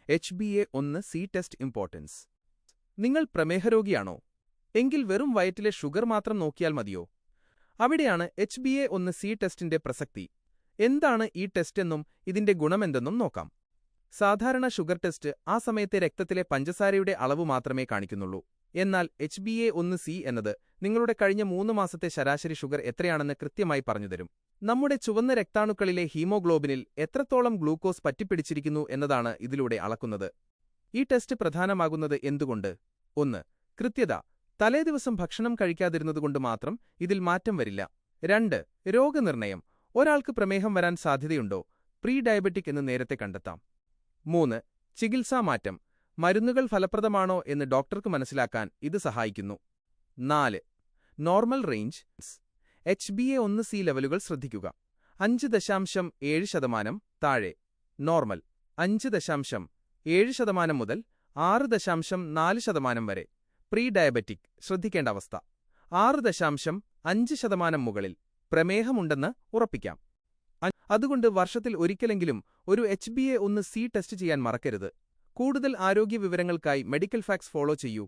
HbA1c test importance. നിങ്ങൾ പ്രമേഹരോഗിയാണോ? എങ്കിൽ വെറും വയറ്റിലെ ഷുഗർ മാത്രം നോക്കിയാൽ മതിയോ? അവിടെയാണ് HbA1c ടെസ്റ്റിന്റെ പ്രസക്തി. എന്താണ് ഈ ടെസ്റ്റ് എന്നും ഇതിന്റെ ഗുണമെന്തെന്നും നോക്കാം. സാധാരണ ഷുഗർ ടെസ്റ്റ് ആ സമയത്തെ രക്തത്തിലെ പഞ്ചസാരയുടെ അളവ് മാത്രമേ കാണിക്കുന്നുള്ളൂ. എന്നാൽ HbA1c എന്നത് നിങ്ങളുടെ കഴിഞ്ഞ 3 മാസത്തെ ശരാശരി ഷുഗർ എത്രയാണെന്ന് കൃത്യമായി പറഞ്ഞുതരും. നമ്മുടെ ചുവന്ന രക്താണുക്കളിലെ ഹീമോഗ്ലോബിനിൽ എത്രത്തോളം ഗ്ലൂക്കോസ് പറ്റിപ്പിടിച്ചിരിക്കുന്നു എന്നതാണ് ഇതിലൂടെ അളക്കുന്നത്. ഈ ടെസ്റ്റ് പ്രധാനമാകുന്നത് എന്തുകൊണ്ട്? 1. കൃത്യത. തലേദിവസം ഭക്ഷണം കഴിക്കാതിരുന്നതുകൊണ്ട് മാത്രം ഇതിൽ മാറ്റം വരില്ല. 2. രോഗനിർണയം. ഒരാൾക്ക് പ്രമേഹം വരാൻ സാധ്യതയുണ്ടോ? പ്രീ ഡയബറ്റിക് എന്ന് നേരത്തെ കണ്ടെത്താം. 3. ചികിത്സാമാറ്റം. മരുന്നുകൾ ഫലപ്രദമാണോ എന്ന് ഡോക്ടർക്ക് മനസ്സിലാക്കാൻ ഇത് സഹായിക്കുന്നു. 4. Normal range. HbA1c ലെവലുകൾ ശ്രദ്ധിക്കുക. 5.7% താഴെ നോർമൽ, 5.7% മുതൽ 6.4% വരെ പ്രീ ഡയബറ്റിക് ശ്രദ്ധിക്കേണ്ട അവസ്ഥ. 6.5% മുകളിൽ പ്രമേഹമുണ്ടെന്ന് ഉറപ്പിക്കാം. അതുകൊണ്ട് വർഷത്തിൽ ഒരിക്കലെങ്കിലും ഒരു HbA1c ടെസ്റ്റ് ചെയ്യാൻ മറക്കരുത്. കൂടുതൽ ആരോഗ്യ വിവരങ്ങൾക്കായി മെഡിക്കൽ ഫാക്ട്സ് ഫോളോ ചെയ്യൂ.